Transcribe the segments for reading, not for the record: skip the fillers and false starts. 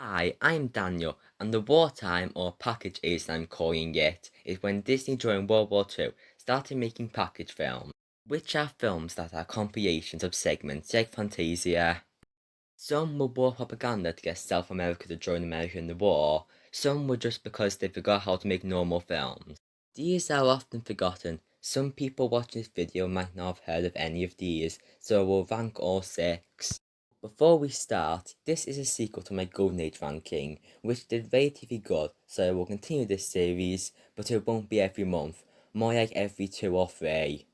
Hi, I'm Daniel, and the wartime, or package as I'm calling it, is when Disney during World War II started making package films, which are films that are compilations of segments like Fantasia. Some were war propaganda to get South America to join America in the war, some were just because they forgot how to make normal films. These are often forgotten. Some people watching this video might not have heard of any of these, so we'll rank all six. Before we start, this is a sequel to my Golden Age ranking, which did relatively good, so I will continue this series, but it won't be every month, more like every 2 or 3.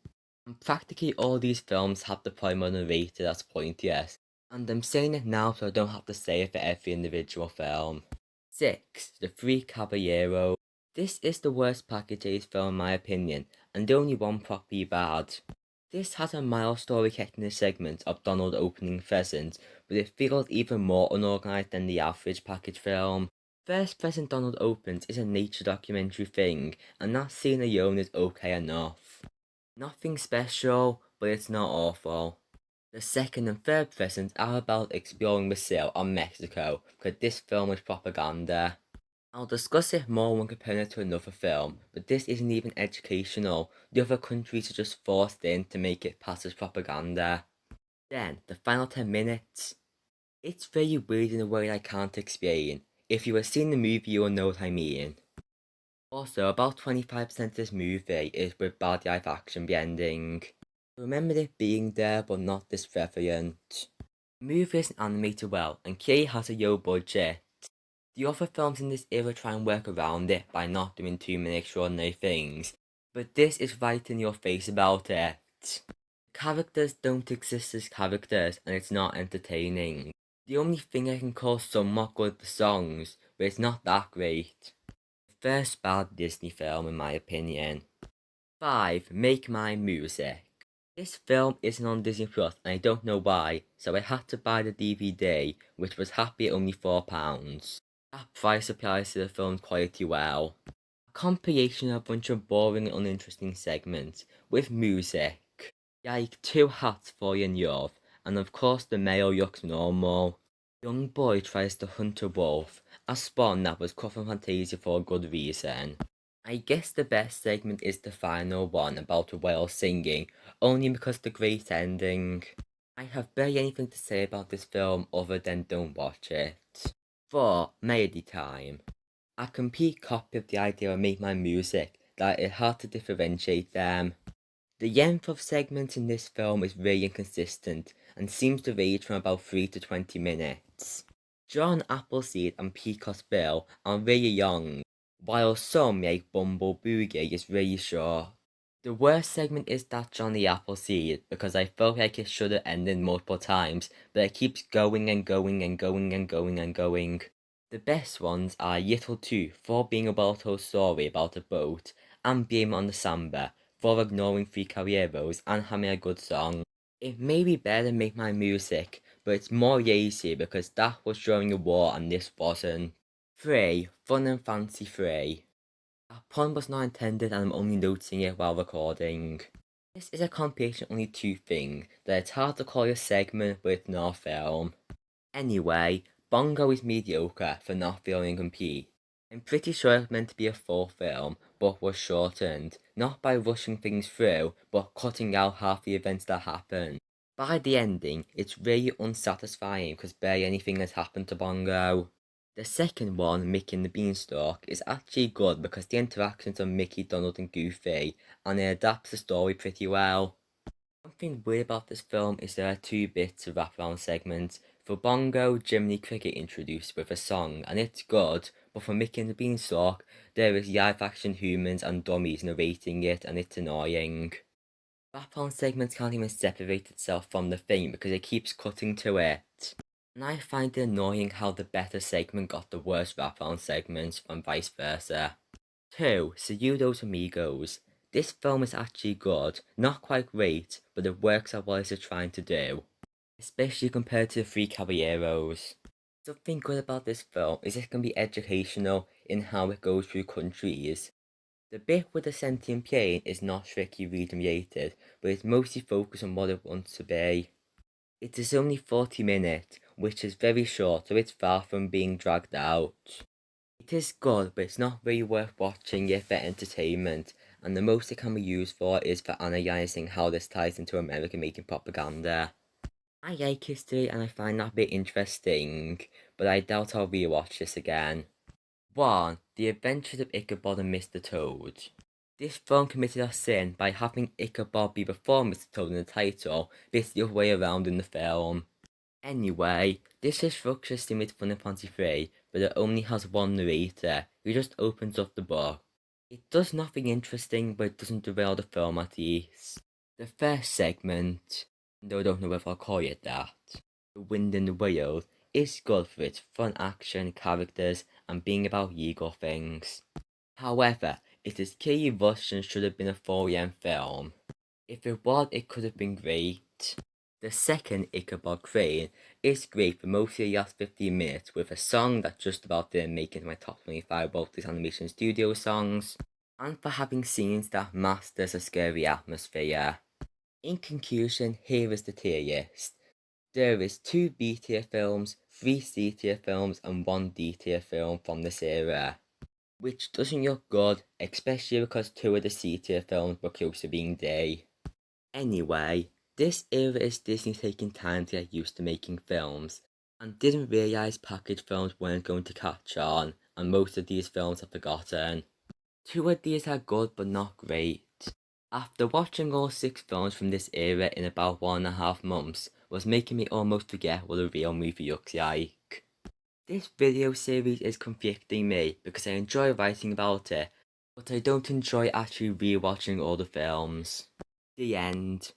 And practically all these films have the primary rated as point yes, and I'm saying it now so I don't have to say it for every individual film. 6. The Three Caballeros. This is the worst package A's film in my opinion, and the only one properly bad. This has a mild story in the segment of Donald opening presents, but it feels even more unorganized than the average package film. First present Donald opens is a nature documentary thing, and that scene alone is okay enough. Nothing special, but it's not awful. The second and third presents are about exploring Brazil or Mexico, because this film is propaganda. I'll discuss it more when comparing it to another film, but this isn't even educational. The other countries are just forced in to make it pass as propaganda. Then, the final 10 minutes. It's very weird in a way I can't explain. If you have seen the movie, you will know what I mean. Also, about 25% of this movie is with bad live action the ending. I remember it being there, but not this prevalent. The movie isn't animated well, and clearly has a low budget. The other films in this era try and work around it by not doing too many extraordinary things, but this is right in your face about it. Characters don't exist as characters, and it's not entertaining. The only thing I can call somewhat good are the songs, but it's not that great. The first bad Disney film in my opinion. 5. Make My Music. This film isn't on Disney Plus and I don't know why, so I had to buy the DVD, which was happy at only £4. That price applies to the film's quality well. A compilation of a bunch of boring and uninteresting segments, with music. Like 2 hats for you in Europe, and of course the male looks normal. Young boy tries to hunt a wolf, a spawn that was cut from Fantasia for a good reason. I guess the best segment is the final one about a whale singing, only because the great ending. I have barely anything to say about this film other than don't watch it. 4. Melody Time. A complete copy of the idea of Make My Music, that it's hard to differentiate them. The length of segments in this film is really inconsistent, and seems to range from about 3 to 20 minutes. John Appleseed and Peacock's Bill are really long, while some like Bumble Boogie is really short. The worst segment is that Johnny Appleseed, because I felt like it should have ended multiple times, but it keeps going and going and going and going and going. The best ones are Little 2 for being about her story about a boat, and Blame on the Samba for ignoring Three Caballeros and having a good song. It may be better than Make My Music, but it's more lazy because that was during the war and this wasn't. 3. Fun and Fancy 3. That pun was not intended and I'm only noticing it while recording. This is a compilation of only 2 things, that it's hard to call a segment but it's not a film. Anyway, Bongo is mediocre for not feeling complete. I'm pretty sure it's meant to be a full film, but was shortened, not by rushing things through, but cutting out half the events that happen. By the ending, it's really unsatisfying because barely anything has happened to Bongo. The second one, Mickey and the Beanstalk, is actually good because the interactions of Mickey, Donald and Goofy, and it adapts the story pretty well. Something weird about this film is there are 2 bits of wraparound segments. For Bongo, Jiminy Cricket introduced with a song, and it's good, but for Mickey and the Beanstalk, there is live action humans and dummies narrating it, and it's annoying. Wraparound segments can't even separate itself from the thing because it keeps cutting to it. And I find it annoying how the better segment got the worst wraparound segments and vice versa. 2. Saludos Amigos. This film is actually good, not quite great, but it works at what it's trying to do, especially compared to the Three Caballeros. Something good about this film is it can be educational in how it goes through countries. The bit with the sentient plane is not strictly region related, but it's mostly focused on what it wants to be. It is only 40 minutes, which is very short, so it's far from being dragged out. It is good, but it's not really worth watching it for entertainment, and the most it can be used for is for analysing how this ties into America making propaganda. I like history and I find that a bit interesting, but I doubt I'll rewatch this again. 1. The Adventures of Icabod and Mr. Toad. This film committed a sin by having Icabod be before Mr. Toad in the title, but it's the other way around in the film. Anyway, this is structured similar to Final Fantasy 3, but it only has one narrator, who just opens up the book. It does nothing interesting, but it doesn't derail the film at least. The first segment, though I don't know if I'll call it that, The Wind in the Whale, is good for its fun action, characters, and being about legal things. However, it is clearly rushed and should have been a 4am film. If it was, it could have been great. The second Icabod Crane is great for most of the last 15 minutes with a song that just about didn't make it into my top 25 Walt Disney Animation Studio songs, and for having scenes that masters a scary atmosphere. In conclusion, here is the tier list. There is 2 B tier films, 3 C tier films, and 1 D tier film from this era, which doesn't look good, especially because 2 of the C tier films were close to being D. Anyway, this era is Disney taking time to get used to making films, and didn't realise package films weren't going to catch on, and most of these films are forgotten. 2 of these are good but not great. After watching all 6 films from this era in about 1.5 months, was making me almost forget what a real movie looks like. This video series is conflicting me because I enjoy writing about it, but I don't enjoy actually rewatching all the films. The end.